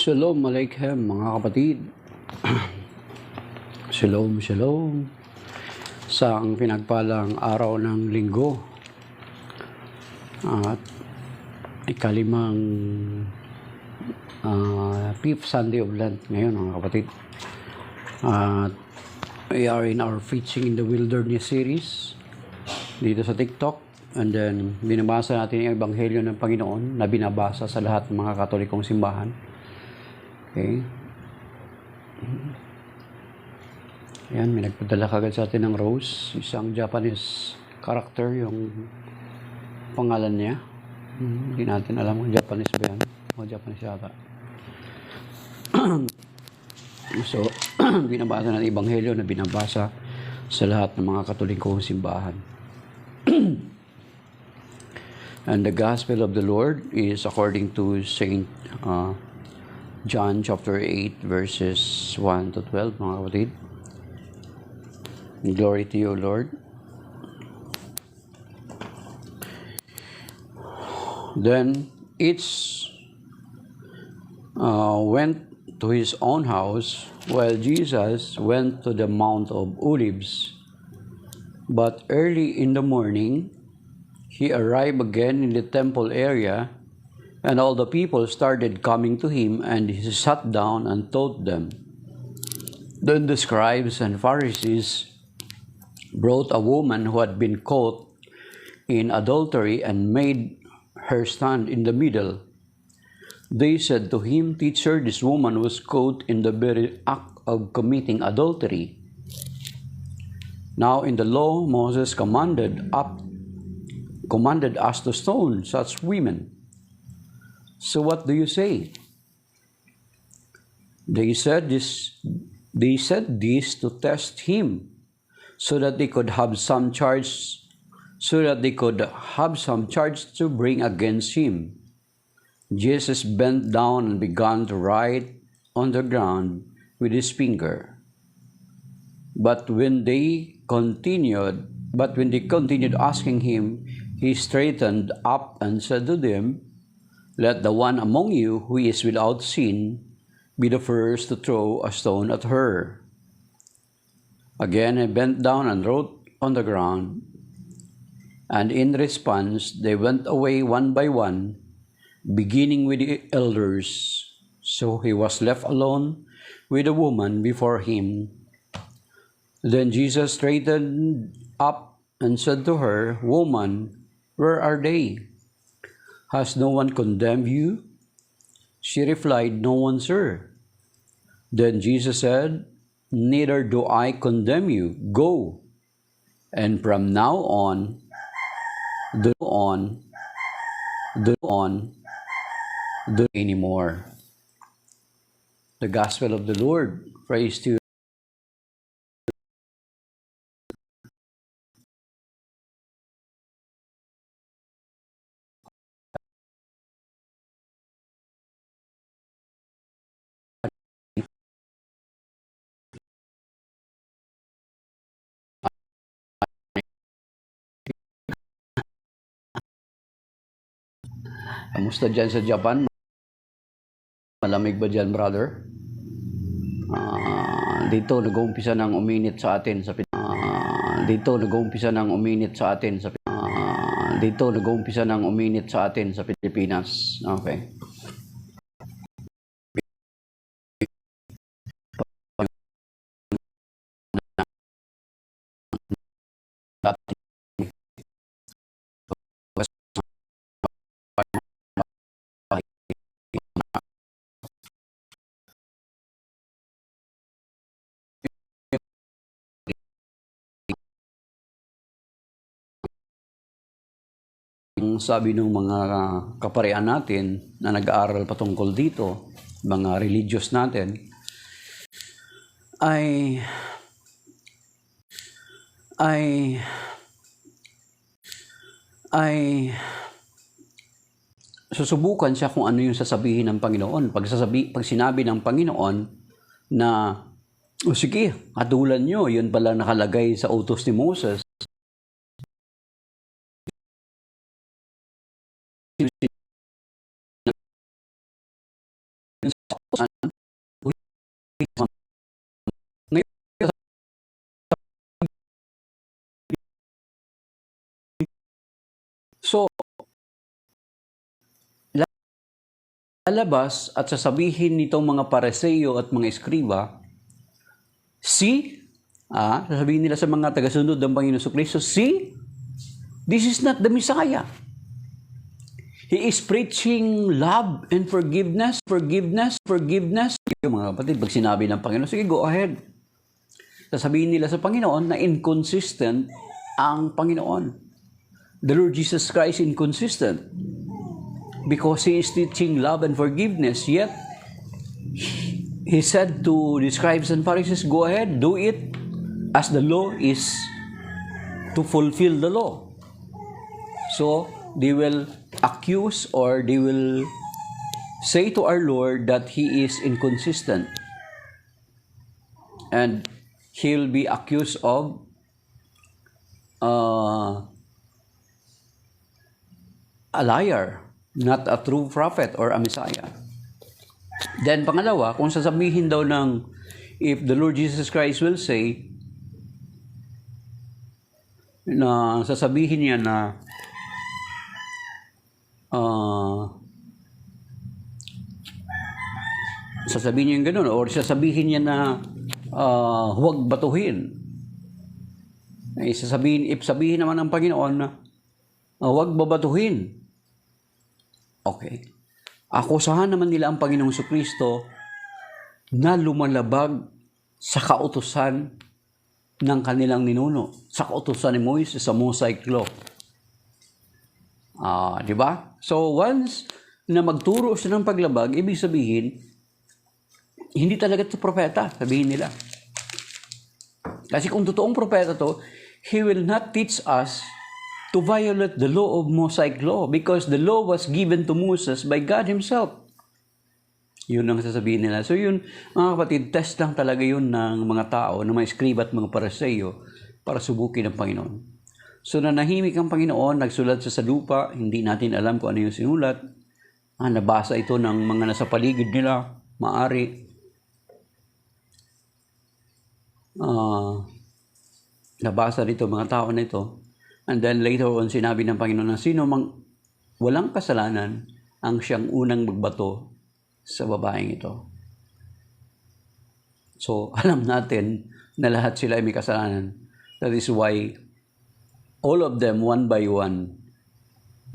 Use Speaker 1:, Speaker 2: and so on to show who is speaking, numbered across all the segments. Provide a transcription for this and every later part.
Speaker 1: Shalom Aleichem mga kapatid. Shalom, shalom. Sa ang pinagpalang araw ng linggo at ikalimang fifth Sunday of Lent ngayon mga kapatid. At we are in our Preaching in the Wilderness series dito sa TikTok. And then binabasa natin yung Ebanghelyo ng Panginoon na binabasa sa lahat ng mga Katolikong simbahan. Okay. Ayan, may nagpadala kagad sa atin ng rose. Isang Japanese character yung pangalan niya. Hindi natin alam kung Japanese ba yan. O Japanese yata. So, binabasa natin Ebanghelyo na binabasa sa lahat ng mga Katolikong simbahan. And the Gospel of the Lord is according to Saint John chapter 8 verses 1 to 12, mga kapatid. Glory to you, Lord. Then each went to his own house, while Jesus went to the Mount of Olives. But early in the morning, he arrived again in the temple area, and all the people started coming to him, and he sat down and taught them. Then the scribes and Pharisees brought a woman who had been caught in adultery and made her stand in the middle. They said to him, "Teacher, this woman was caught in the very act of committing adultery. Now in the law, Moses commanded us to stone such women. So what do you say?" They said this to test him, so that they could have some charge to bring against him. Jesus bent down and began to write on the ground with his finger. But when they continued asking him, he straightened up and said to them, "Let the one among you who is without sin be the first to throw a stone at her." Again, he bent down and wrote on the ground. And in response, they went away one by one, beginning with the elders. So he was left alone with the woman before him. Then Jesus straightened up and said to her, "Woman, where are they? Has no one condemned you?" She replied, "No one, sir." Then Jesus said, "Neither do I condemn you. Go, and from now on, do anymore." The Gospel of the Lord. Praise to you. Kamusta dyan sa Japan? Malamig ba dyan, brother? Dito nag-uumpisa ng uminit sa atin sa Pilipinas. Okay. Ang sabi ng mga kaparian natin na nag-aaral patungkol dito, mga religious natin, ay susubukan siya kung ano yung sasabihin ng Panginoon. Pag sinabi ng Panginoon na, "O sige, hatulan nyo," yun pala nakalagay sa utos ni Moses. So, lalabas at sasabihin nitong mga Pariseo at mga Eskriba, sasabihin nila sa mga tagasunod ng Panginoon Kristo, see, this is not the Messiah. He is preaching love and forgiveness. Yung mga kapatid, pag sinabi ng Panginoon, sige, go ahead. Sasabihin nila sa Panginoon na inconsistent ang Panginoon. The Lord Jesus Christ inconsistent because He is teaching love and forgiveness. Yet, He said to the scribes and Pharisees, go ahead, do it as the law is to fulfill the law. So, they will accuse or they will say to our Lord that He is inconsistent. And He'll be accused of a liar, not a true prophet or a Messiah. Then pangalawa, kung sasabihin daw if the Lord Jesus Christ will say, na sasabihin niya na sasabihin niya yung ganun, or sasabihin niya na huwag batuhin. If sabihin naman ng Panginoon na huwag babatuhin. Okay. Akusahan naman nila ang Panginoong Kristo na lumalabag sa kautusan ng kanilang ninuno, sa kautusan ni Moises sa Mosaic Law. Di ba? So once na magturo siya ng paglabag, ibig sabihin, hindi talaga ito propeta, sabihin nila. Kasi kung totoong propeta to, he will not teach us to violate the law of Mosaic Law because the law was given to Moses by God Himself. Yun ang sasabihin nila. So yun, mga kapatid, test lang talaga yun ng mga tao, ng mga Eskriba at mga Pariseo para subukin ng Panginoon. So nanahimik ang Panginoon, nagsulat sa lupa, hindi natin alam kung ano yung sinulat. Nabasa ito ng mga nasa paligid nila, maari. Nabasa dito mga tao na ito. And then later on, sinabi ng Panginoon na sino mang walang kasalanan ang siyang unang magbato sa babaeng ito. So, alam natin na lahat sila ay may kasalanan. That is why all of them, one by one,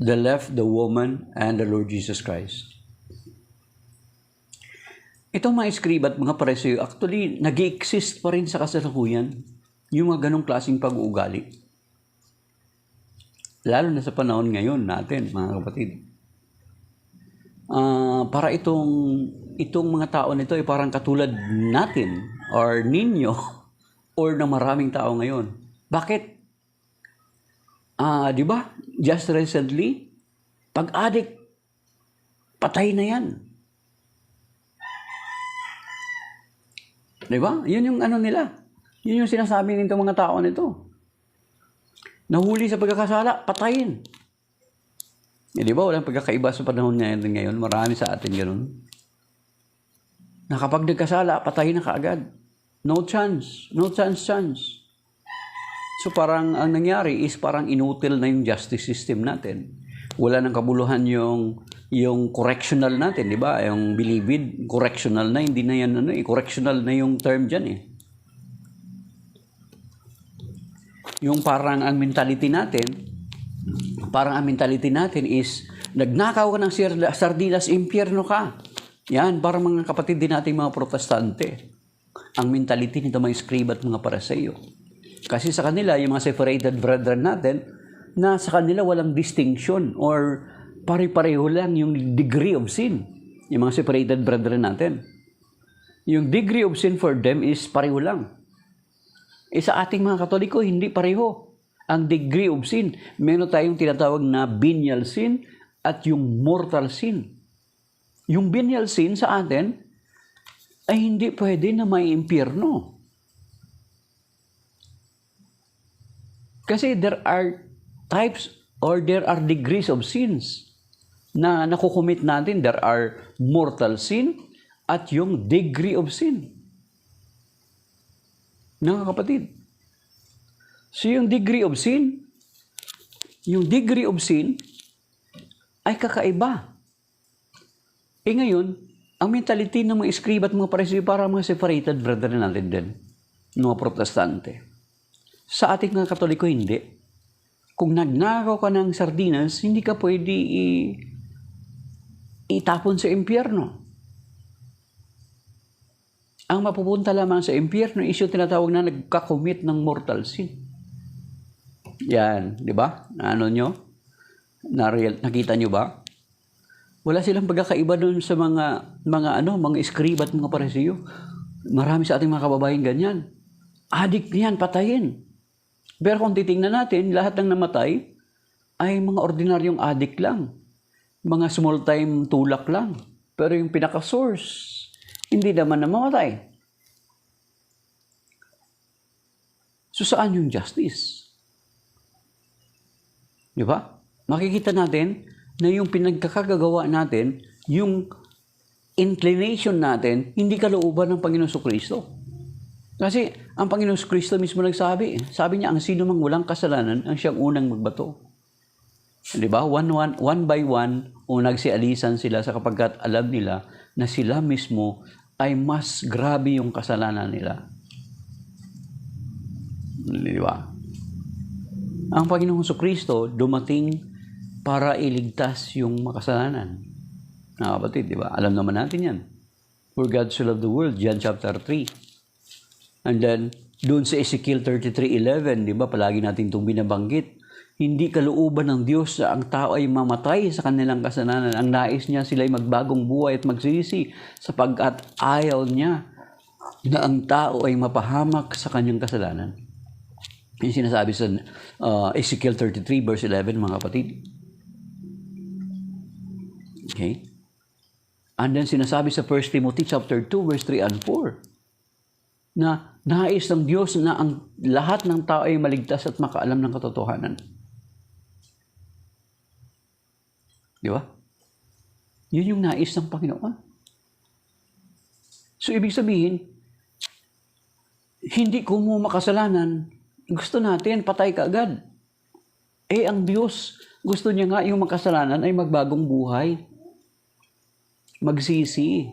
Speaker 1: they left the woman and the Lord Jesus Christ. Itong mga Eskriba at mga Pariseo, actually, nag-exist pa rin sa kasalukuyan yung mga ganong klaseng pag-uugali. Lalo na sa panahon ngayon natin, mga kapatid. Para itong mga tao nito ay parang katulad natin or ninyo or ng maraming tao ngayon. Bakit? Di ba? Just recently, pag-addict, patay na yan. Di ba? Yun yung ano nila. Yun yung sinasabi nitong mga tao nito. Nahuli sa pagkakasala, patayin. Di ba? Walang pagkakaiba sa panahon ngayon. Marami sa atin ganun. Na kapag nagkasala, patayin na kaagad. No chance. No chance. So parang ang nangyari is parang inutil na yung justice system natin. Wala nang kabuluhan yung correctional natin, di ba? Yung bilibid, correctional na, hindi na yan correctional na yung term dyan eh. Yung parang ang mentality natin is nagnakaw ka ng sardinas, impyerno ka. Yan, parang mga kapatid din natin mga protestante. Ang mentality nito mga Eskriba at mga Pariseo. Kasi sa kanila, yung mga separated brethren natin, na sa kanila walang distinction or pare-pareho lang yung degree of sin. Yung mga separated brethren natin. Yung degree of sin for them is pareho lang. Sa ating mga Katoliko, hindi pareho. Ang degree of sin, meron tayong tinatawag na venial sin at yung mortal sin. Yung venial sin sa atin ay hindi pwede na may impyerno. Kasi there are types or there are degrees of sins na nakukumit natin. There are mortal sin at yung degree of sin. Mga kapatid. So yung degree of sin, yung degree of sin ay kakaiba. Ngayon, ang mentality ng mga Escriba at mga Pariseo para mga separated brethren natin din, mga Protestante. Sa ating mga Katoliko, hindi. Kung nagnakaw ka ng sardinas, hindi ka pwede itapon sa impyerno. Ang mapupunta lamang sa impyerno is yung tinatawag na nagkakommit ng mortal sin. Yan, di ba? Ano nyo? Nakita nyo ba? Wala silang pagkakaiba doon sa mga Escriba at mga Pariseo. Marami sa ating mga kababayan ganyan. Adik yan, patayin. Pero kung titingnan natin, lahat ng namatay ay mga ordinaryong adik lang. Mga small-time tulak lang. Pero yung pinaka-source, hindi naman namamatay. So saan yung justice? Di ba? Makikita natin na yung pinagkakagawa natin, yung inclination natin, hindi kalooban ng Panginoon Kristo. Kasi ang Panginoon Kristo mismo nagsabi, sabi niya, ang sino mang walang kasalanan, ang siyang unang magbato. Di ba? One by one, nagsialisan sila sa kapagkat alam nila na sila mismo ay mas grabe yung kasalanan nila. Di ba? Ang Panginoong Kristo dumating para iligtas yung makasalanan. Kapatid, di ba? Alam naman natin yan. For God so loved the world, John chapter 3. And then, doon sa Ezekiel 33:11, di ba? Palagi natin itong binabanggit. Hindi kalooban ng Diyos na ang tao ay mamatay sa kanilang kasalanan. Ang nais niya sila ay magbagong buhay at magsisi sapagkat ayaw niya na ang tao ay mapahamak sa kanyang kasalanan. Yung sinasabi sa Ezekiel 33 verse 11, mga kapatid. Okay? And then sinasabi sa 1 Timothy chapter 2 verse 3 and 4 na nais ng Diyos na ang lahat ng tao ay maligtas at makaalam ng katotohanan. Di ba? Yun yung nais ng Panginoon. So, ibig sabihin, hindi ko mo makasalanan, gusto natin, patay ka agad. Ang Diyos, gusto niya nga yung makasalanan ay magbagong buhay. Magsisi.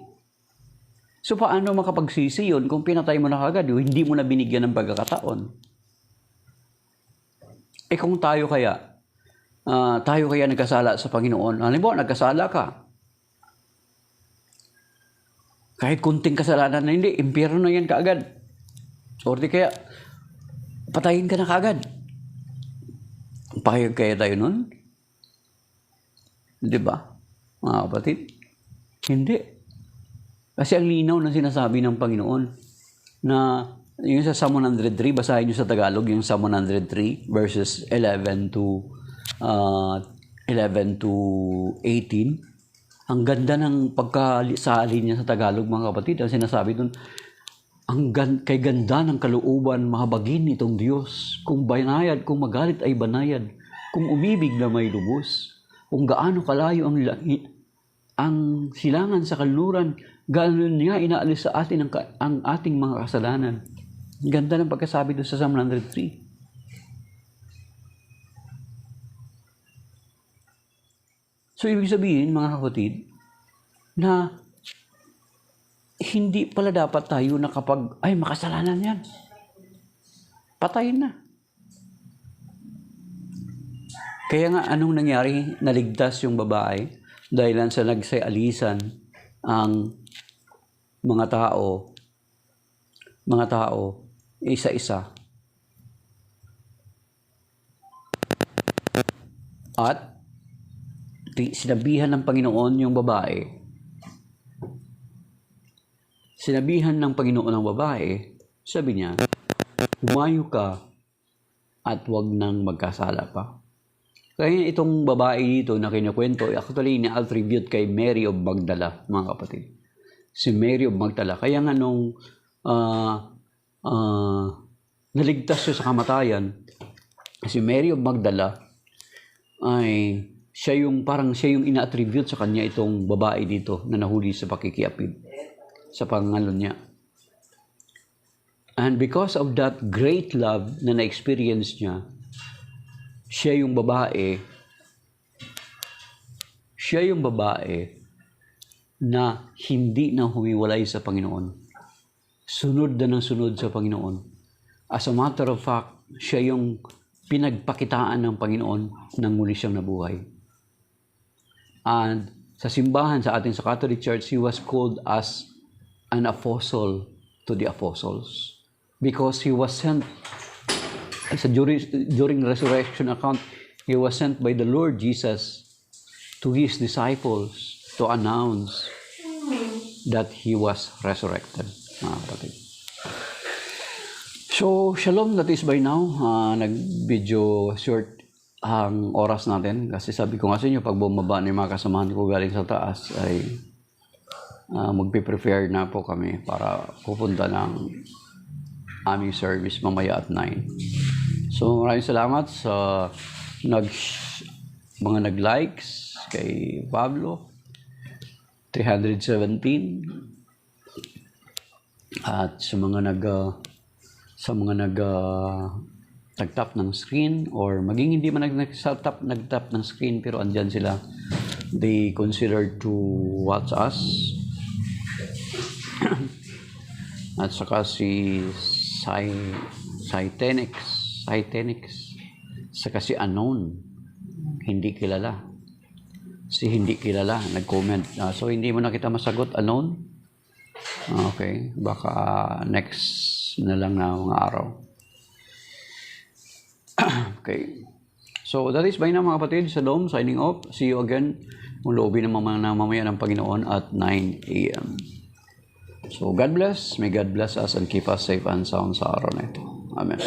Speaker 1: So, paano makapagsisi yun kung pinatay mo na kagad, hindi mo na binigyan ng pagkakataon? Kung tayo kaya nagkasala sa Panginoon. Halimbawa, nagkasala ka. Kahit kunting kasalanan na hindi, impyerno na yan kaagad. Or di kaya, patayin ka na kaagad. Pahayag kaya tayo nun? Di ba? Mga kapatid? Hindi. Kasi ang linaw na sinasabi ng Panginoon na yung sa Psalm 103, basahin nyo sa Tagalog, yung Psalm 103 verses 11 to 18. Ang ganda ng pagkasali niya sa Tagalog, mga kapatid. Ang sinasabi doon, kay ganda ng kalooban, mahabagin itong Diyos. Kung banayad, kung magalit ay banayad. Kung umibig na may lubos. Kung gaano kalayo ang silangan sa kanluran, gaano niya inaalis sa atin ang ating mga kasalanan. Ganda ng pagkasabi doon sa Psalm 103. So, ibig sabihin, mga kapatid, na hindi pala dapat tayo na kapag, makasalanan yan. Patayin na. Kaya nga, anong nangyari? Naligtas yung babae dahil sa nagsayalisan ang mga tao, isa-isa. At sinabihan ng Panginoon yung babae. Sinabihan ng Panginoon ng babae, sabi niya, humayo ka at huwag nang magkasala pa. Kaya itong babae dito na kinukwento, actually na-attribute kay Mary of Magdala, mga kapatid. Si Mary of Magdala. Kaya nga nung naligtas siya sa kamatayan, si Mary of Magdala ay siya yung ina-attribute sa kanya itong babae dito na nahuli sa pakikiapid sa pangalan niya. And because of that great love na na-experience niya, siya yung babae na hindi na humiwalay sa Panginoon. Sunod na ng sunod sa Panginoon. As a matter of fact, siya yung pinagpakitaan ng Panginoon nang muli siyang nabuhay. And sa simbahan sa atin sa Catholic Church, he was called as an apostle to the apostles because he was sent during resurrection account, he was sent by the Lord Jesus to his disciples to announce that he was resurrected. So, shalom, that is by now. Nag-video short ang oras natin kasi sabi ko nga sa inyo, pag bumaba ng mga kasamahan ko galing sa taas ay magpe-prepare na po kami para pupunta ng aming service mamaya at 9. So, maraming salamat sa mga nag-likes kay Pablo, 317, at sa mga nag-tap ng screen or maging hindi man nag-tap ng screen pero andyan sila, they considered to watch us. At saka si Cytenix, saka si Unknown, hindi kilala, nag-comment. So hindi mo na kita masagot, Unknown. Okay, baka next na lang na mga araw. Okay, so that is by now mga kapatid. Shalom, signing off. See you again kung loobin ng mamaya ng Panginoon at 9 a.m. So God bless, may God bless us and keep us safe and sound sa araw na ito. Amen.